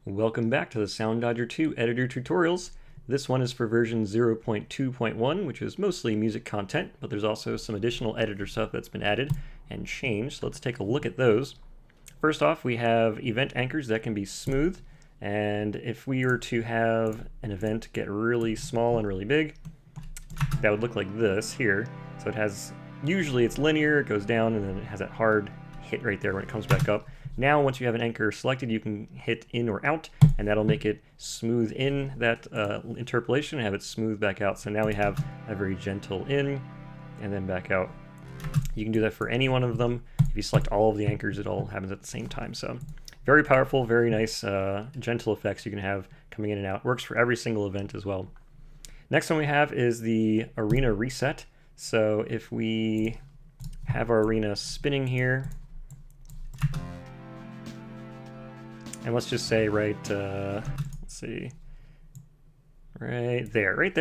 Welcome back to the Soundodger 2 editor tutorials. This one is for version 0.2.1, which is mostly music content, but there's also some additional editor stuff that's been added and changed. So let's take a look at those. First off, we have event anchors that can be smooth, and if we were to have an event get really small and really big, that would look like this here. So it has, usually it's linear, it goes down, and then it has that hard hit right there when it comes back up. Now, once you have an anchor selected, you can hit in or out, and that'll make it smooth in that interpolation and have it smooth back out. So now we have a very gentle in and then back out. You can do that for any one of them. If you select all of the anchors, it all happens at the same time. So very powerful, very nice, gentle effects you can have coming in and out. Works for every single event as well. Next one we have is the arena reset. So if we have our arena spinning here, and let's just say right there,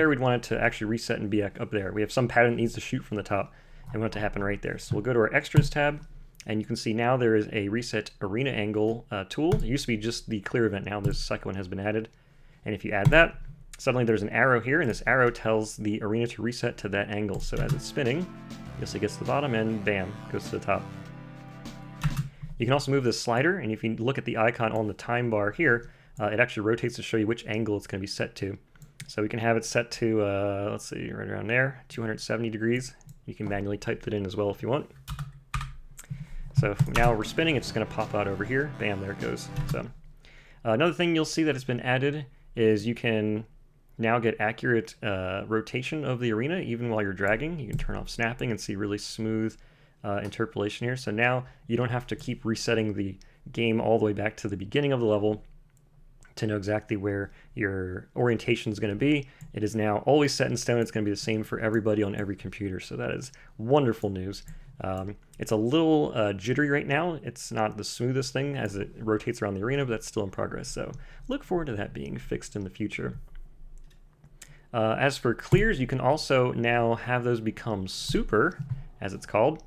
we'd want it to actually reset and be up there. We have some pattern that needs to shoot from the top, and we want it to happen right there. So we'll go to our extras tab, and you can see now there is a reset arena angle tool. It used to be just the clear event. Now this second one has been added, and if you add that, suddenly there's an arrow here, and this arrow tells the arena to reset to that angle. So as it's spinning, you'll see it gets to the bottom, and bam, goes to the top. You can also move this slider, and if you look at the icon on the time bar here, it actually rotates to show you which angle it's going to be set to. So we can have it set to, let's see, right around there, 270 degrees. You can manually type that in as well if you want. So now we're spinning, it's going to pop out over here. Bam, there it goes. So another thing you'll see that has been added is you can now get accurate rotation of the arena even while you're dragging. You can turn off snapping and see really smooth interpolation here. So now you don't have to keep resetting the game all the way back to the beginning of the level to know exactly where your orientation is going to be. It is now always set in stone. It's going to be the same for everybody on every computer. So that is wonderful news. It's a little jittery right now. It's not the smoothest thing as it rotates around the arena, but that's still in progress. So look forward to that being fixed in the future. As for clears, you can also now have those become super, as it's called.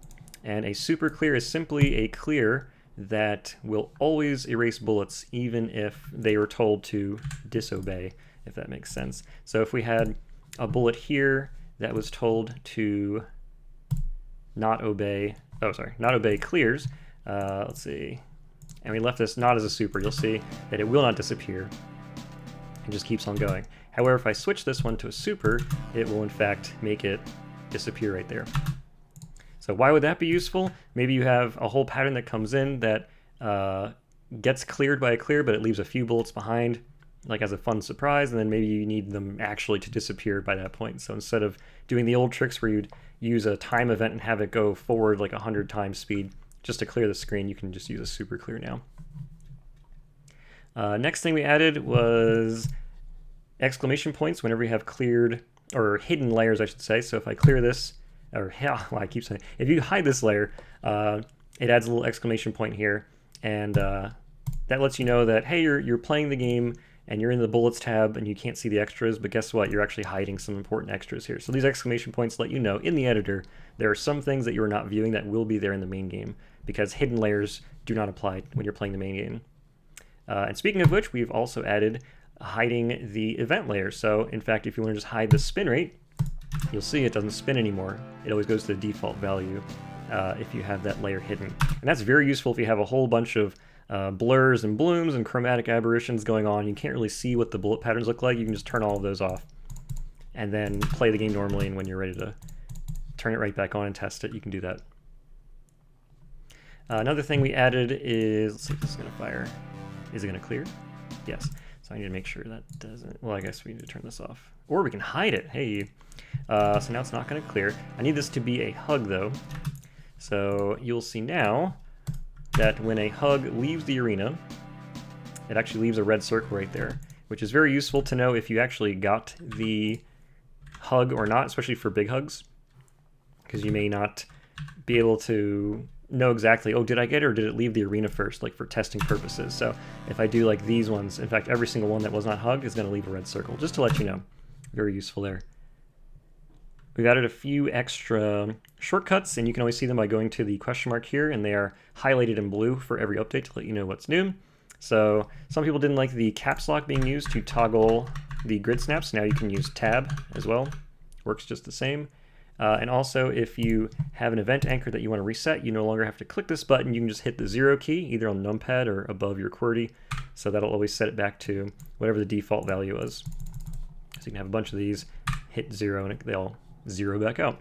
And a super clear is simply a clear that will always erase bullets even if they were told to disobey, if that makes sense. So if we had a bullet here that was told to not obey clears, let's see, and we left this not as a super, you'll see that it will not disappear and just keeps on going. However, if I switch this one to a super, it will in fact make it disappear right there. So why would that be useful? Maybe you have a whole pattern that comes in that gets cleared by a clear, but it leaves a few bullets behind, like as a fun surprise, and then maybe you need them actually to disappear by that point. So instead of doing the old tricks where you'd use a time event and have it go forward like 100 times speed just to clear the screen, you can just use a super clear now. Next thing we added was exclamation points whenever you have cleared, or hidden layers I should say. So if I clear this, or I keep saying, if you hide this layer, it adds a little exclamation point here, and that lets you know that, hey, you're playing the game and you're in the bullets tab and you can't see the extras, but guess what? You're actually hiding some important extras here. So these exclamation points let you know in the editor there are some things that you're not viewing that will be there in the main game, because hidden layers do not apply when you're playing the main game. And speaking of which, we've also added hiding the event layer. So in fact, if you want to just hide the spin rate, you'll see it doesn't spin anymore. It always goes to the default value if you have that layer hidden. And that's very useful if you have a whole bunch of blurs and blooms and chromatic aberrations going on. You can't really see what the bullet patterns look like. You can just turn all of those off and then play the game normally, and when you're ready to turn it right back on and test it, you can do that. Another thing we added is, let's see if this is going to fire. Is it going to clear? Yes. So I need to make sure that doesn't, well, I guess we need to turn this off. Or we can hide it, hey. So now it's not going to clear. I need this to be a hug though. So you'll see now that when a hug leaves the arena, it actually leaves a red circle right there, which is very useful to know if you actually got the hug or not, especially for big hugs, because you may not be able to know exactly, oh, did I get it or did it leave the arena first, like for testing purposes. So if I do like these ones, in fact, every single one that was not hugged is going to leave a red circle, just to let you know. Very useful there. We've added a few extra shortcuts, and you can always see them by going to the question mark here, and they are highlighted in blue for every update to let you know what's new. So some people didn't like the caps lock being used to toggle the grid snaps. Now you can use tab as well. Works just the same. And also, if you have an event anchor that you want to reset, you no longer have to click this button. You can just hit the 0 key, either on the numpad or above your QWERTY. So that'll always set it back to whatever the default value is. So you can have a bunch of these, hit 0, and they'll 0 back out.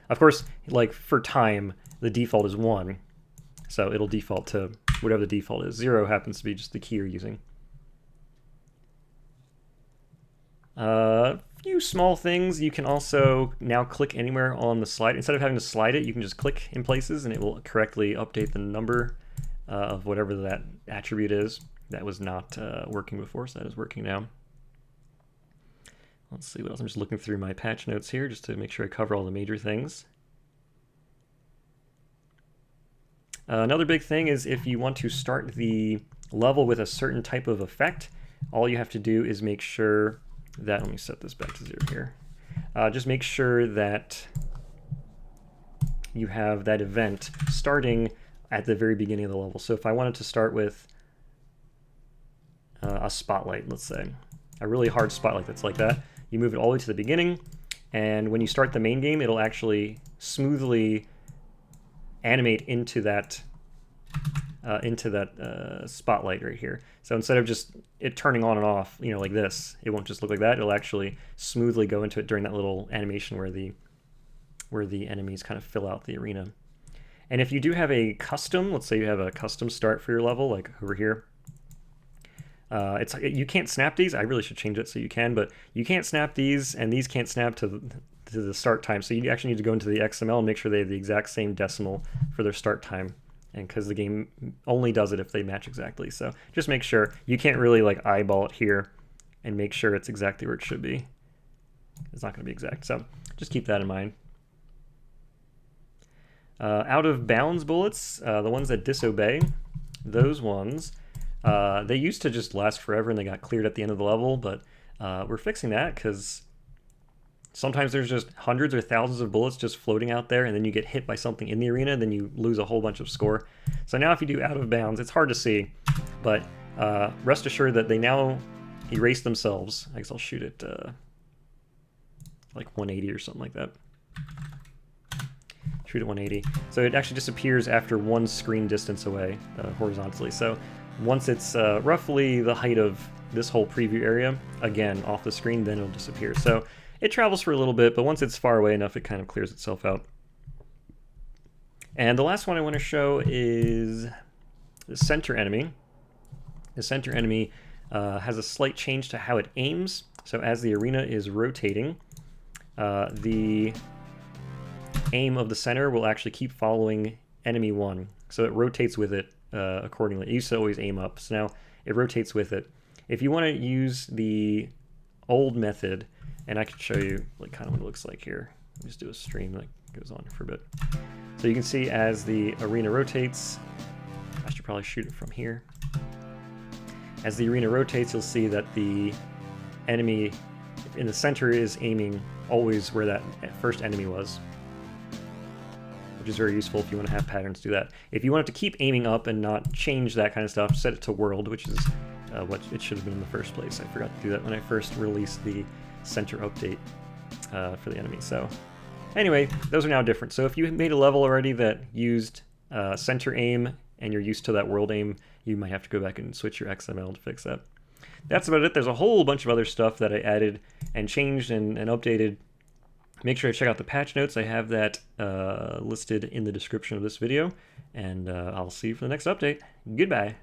Of course, like for time, the default is 1. So it'll default to whatever the default is. 0 happens to be just the key you're using. Few small things. You can also now click anywhere on the slide. Instead of having to slide it, you can just click in places and it will correctly update the number of whatever that attribute is. That was not working before, so that is working now. Let's see what else. I'm just looking through my patch notes here just to make sure I cover all the major things. Another big thing is if you want to start the level with a certain type of effect, all you have to do is make sure that, let me set this back to 0 here. Just make sure that you have that event starting at the very beginning of the level. So if I wanted to start with a spotlight, let's say, a really hard spotlight that's like that, you move it all the way to the beginning, and when you start the main game, it'll actually smoothly animate into that spotlight right here. So instead of just it turning on and off, you know, like this, it won't just look like that. It'll actually smoothly go into it during that little animation where the enemies kind of fill out the arena. And if you do have a custom, let's say you have a custom start for your level, like over here, you can't snap these. I really should change it so you can, but you can't snap these, and these can't snap to the start time. So you actually need to go into the XML and make sure they have the exact same decimal for their start time. And because the game only does it if they match exactly. So just make sure. You can't really like eyeball it here and make sure it's exactly where it should be. It's not going to be exact. So just keep that in mind. Out of bounds bullets, the ones that disobey, those ones, they used to just last forever and they got cleared at the end of the level, but we're fixing that because sometimes there's just hundreds or thousands of bullets just floating out there, and then you get hit by something in the arena, and then you lose a whole bunch of score. So now if you do out of bounds, it's hard to see, but rest assured that they now erase themselves. I guess I'll shoot it like 180 or something like that. Shoot at 180. So it actually disappears after one screen distance away horizontally. So once it's roughly the height of this whole preview area, again, off the screen, then it'll disappear. So it travels for a little bit, but once it's far away enough, it kind of clears itself out. And the last one I want to show is the center enemy. The center enemy has a slight change to how it aims. So as the arena is rotating, the aim of the center will actually keep following enemy 1. So it rotates with it accordingly. It used to always aim up, so now it rotates with it. If you want to use the old method, and I can show you like kind of what it looks like here. Just do a stream that goes on for a bit. So you can see as the arena rotates, I should probably shoot it from here. As the arena rotates, you'll see that the enemy in the center is aiming always where that first enemy was, which is very useful if you want to have patterns do that. If you want it to keep aiming up and not change that kind of stuff, set it to world, which is what it should have been in the first place. I forgot to do that when I first released the center update for the enemy. So anyway, those are now different. So if you made a level already that used center aim and you're used to that world aim, you might have to go back and switch your XML to fix that. That's about it. There's a whole bunch of other stuff that I added and changed and updated. Make sure to check out the patch notes. I have that listed in the description of this video, and I'll see you for the next update. Goodbye.